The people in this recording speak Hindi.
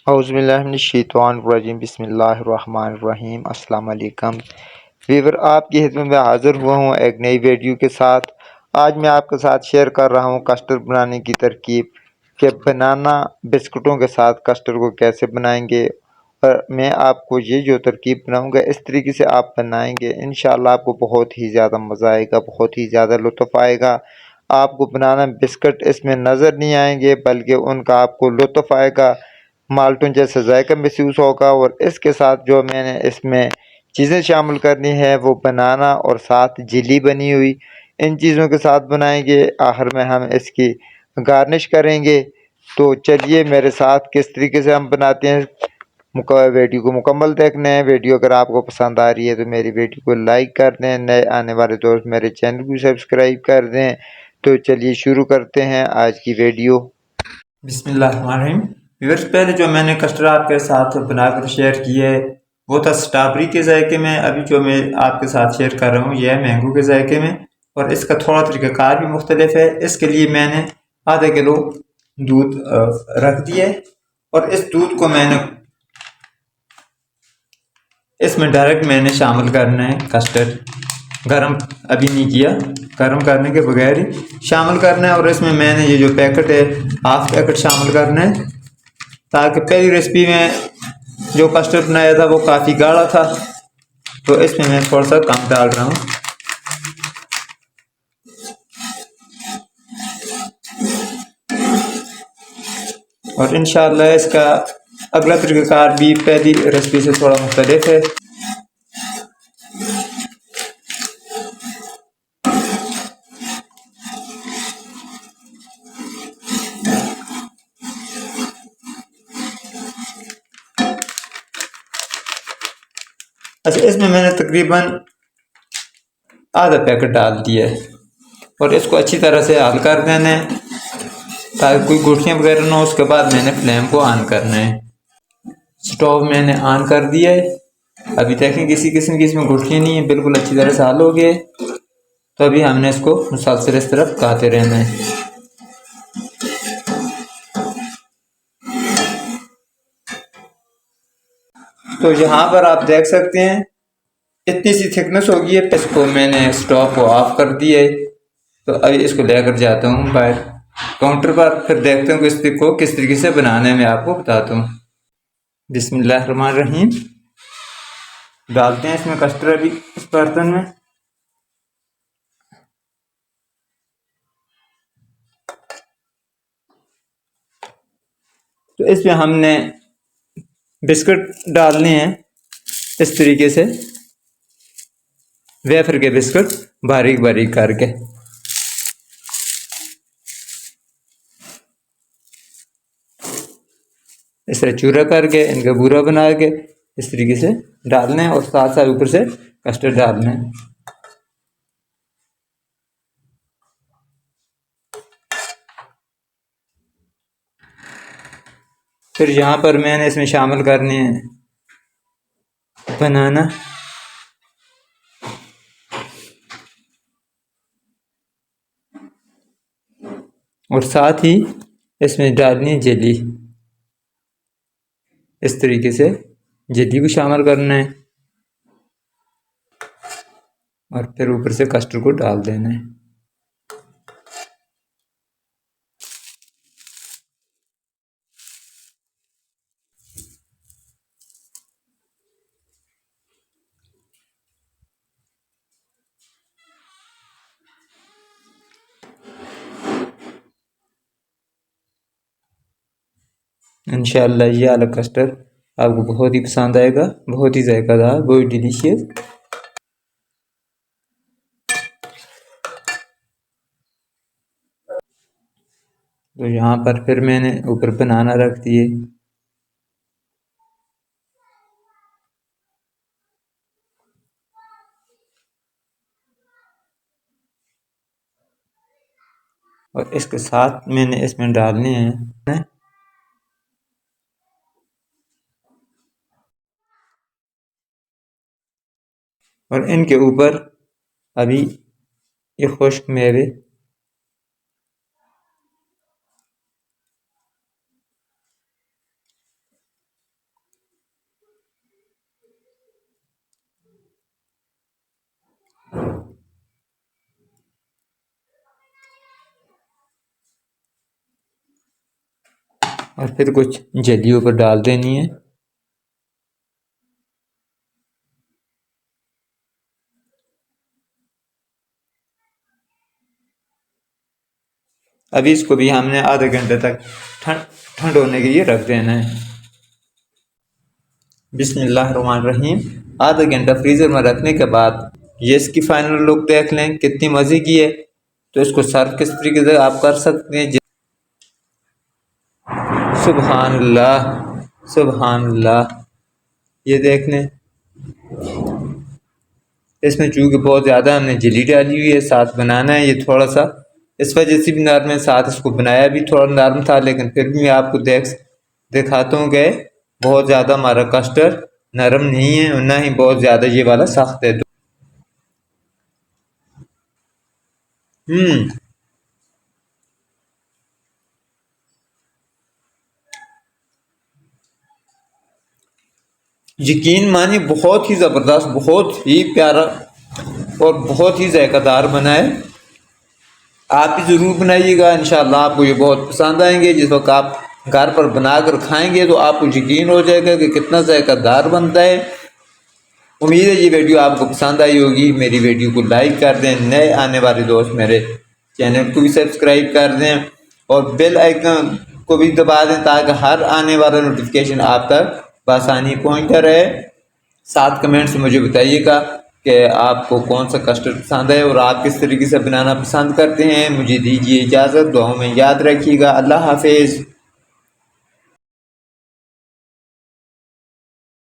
औज़ुबिल्लाहिमिनश्शैतानिर्रजीम बिस्मिल्लाहिर्रहमानिर्रहीम अस्सलाम वालेकुम वीवर, आपकी खिदमत में हाज़िर हुआ हूँ एक नई वीडियो के साथ। आज मैं आपके साथ शेयर कर रहा हूँ कस्टर्ड बनाने की तरकीब कि बनाना बिस्कुटों के साथ कस्टर्ड को कैसे बनाएंगे। और मैं आपको ये जो तरकीब बनाऊँगा इस तरीके से आप बनाएंगे, इंशाअल्लाह आपको बहुत ही ज़्यादा मज़ा आएगा, बहुत ही ज़्यादा लुत्फ़ आएगा। आपको बनाना बिस्किट इसमें नज़र नहीं आएंगे बल्कि उनका आपको लुत्फ़ आएगा, माल्टों जैसा जायका महसूस होगा। और इसके साथ जो मैंने इसमें चीज़ें शामिल करनी है वो बनाना और साथ जेली बनी हुई, इन चीज़ों के साथ बनाएंगे। आखिर में हम इसकी गार्निश करेंगे। तो चलिए मेरे साथ किस तरीके से हम बनाते हैं, वीडियो को मुकम्मल देखना है। वीडियो अगर आपको पसंद आ रही है तो मेरी वीडियो को लाइक कर दें, नए आने वाले दोस्त मेरे चैनल को सब्सक्राइब कर दें। तो चलिए शुरू करते हैं आज की वीडियो। बिस्मिल्लाहिर्रहमानिर्रहीम। व्यूअर्स, पहले जो मैंने कस्टर्ड आपके साथ बनाकर शेयर किया है वो था स्ट्रॉबेरी के जायके में। अभी जो मैं आपके साथ शेयर कर रहा हूँ यह है मैंगो के जायके में, और इसका थोड़ा तरीक़ाकार भी मुख्तलिफ है। इसके लिए मैंने आधा किलो दूध रख दिया है, और इस दूध को मैंने इसमें डायरेक्ट मैंने शामिल करना है। कस्टर्ड गरम अभी नहीं किया, गरम करने के बगैर ही शामिल करना है। और इसमें मैंने ये जो पैकेट है हाफ पैकेट शामिल करना है, ताकि पहली रेसिपी में जो कस्टर्ड बनाया था वो काफ़ी गाढ़ा था, तो इसमें मैं थोड़ा सा कम डाल रहा हूँ। और इंशाल्लाह इसका अगला तरीक़ाकार भी पहली रेसिपी से थोड़ा मुख्तलिफ है। अच्छा, इसमें मैंने तकरीबन आधा पैकेट डाल दिया है, और इसको अच्छी तरह से हल कर देना है ताकि कोई गुठलियाँ वगैरह ना हो। उसके बाद मैंने फ्लेम को ऑन करना है। स्टोव मैंने ऑन कर दिया है। अभी देखें किसी किस्म की इसमें गुठलियाँ नहीं है, बिल्कुल अच्छी तरह से हल हो गया है। तो अभी हमने इसको मुसलसल इस तरफ पकाते रहना है। तो यहाँ पर आप देख सकते हैं इतनी सी थिकनेस होगी है। इसको मैंने स्टोव को ऑफ कर दिया है। तो अभी इसको लेकर जाता हूँ बाहर काउंटर पर, फिर देखते हूँ कि इसको किस तरीके से बनाने में आपको बताता हूँ। बिस्मिल्लाहिर्रहमानिर्रहीम। डालते हैं इसमें कस्टर्ड अभी इस बर्तन में। तो इसमें हमने बिस्कुट डालने हैं इस तरीके से, वेफर के बिस्कुट बारीक बारीक करके। इस तरह चूरा करके इनका बूरा बना के इस तरीके से डालना है, और साथ साथ ऊपर से कस्टर्ड डालना है। फिर यहाँ पर मैंने इसमें शामिल करने हैं बनाना, और साथ ही इसमें डालनी है जेली। इस तरीके से जेली को शामिल करना है, और फिर ऊपर से कस्टर्ड को डाल देना है। इंशाअल्लाह ये वाला कस्टर्ड आपको बहुत ही पसंद आएगा, बहुत ही जायकादार, बहुत डिलीशियस। तो यहाँ पर फिर मैंने ऊपर बनाना रख दिए, और इसके साथ मैंने इसमें डालने हैं और इनके ऊपर अभी ये खुश्क मेवे और फिर कुछ जल्दी ऊपर डाल देनी है। अभी इसको भी हमने आधे घंटे तक ठंड होने के लिए रख देना है। बिस्मिल्लाहिर्रहमानिर्रहीम। आधा घंटा फ्रीज़र में रखने के बाद ये इसकी फाइनल लुक देख लें कितनी मज़े की है। तो इसको सर्व किस तरीके से आप कर सकते हैं। सुभान अल्लाह, सुभान अल्लाह। ये देख लें, इसमें चूँकि बहुत ज़्यादा हमने जली डाली हुई है, साथ बनाना है ये थोड़ा सा, इस वजह से भी नरम है। साथ इसको बनाया भी थोड़ा नरम था, लेकिन फिर भी मैं आपको दिखाता हूँ कि बहुत ज़्यादा हमारा कस्टर्ड नरम नहीं है और ना ही बहुत ज़्यादा ये वाला सख्त है। यकीन मानिए बहुत ही ज़बरदस्त, बहुत ही प्यारा और बहुत ही जायकादार बना है। आप भी ज़रूर बनाइएगा, इंशाल्लाह आपको ये बहुत पसंद आएंगे। जिस वक्त आप घर पर बनाकर खाएंगे तो आपको यकीन हो जाएगा कि कितना जायकादार बनता है। उम्मीद है ये वीडियो आपको पसंद आई होगी। मेरी वीडियो को लाइक कर दें, नए आने वाले दोस्त मेरे चैनल को भी सब्सक्राइब कर दें और बेल आइकन को भी दबा दें ताकि हर आने वाला नोटिफिकेशन आप तक बआसानी पहुँचता रहे। साथ कमेंट से मुझे बताइएगा कि आपको कौन सा कस्टर्ड पसंद है और आप किस तरीके से बनाना पसंद करते हैं। मुझे दीजिए इजाज़त, दुआओं में याद रखिएगा। अल्लाह हाफिज़।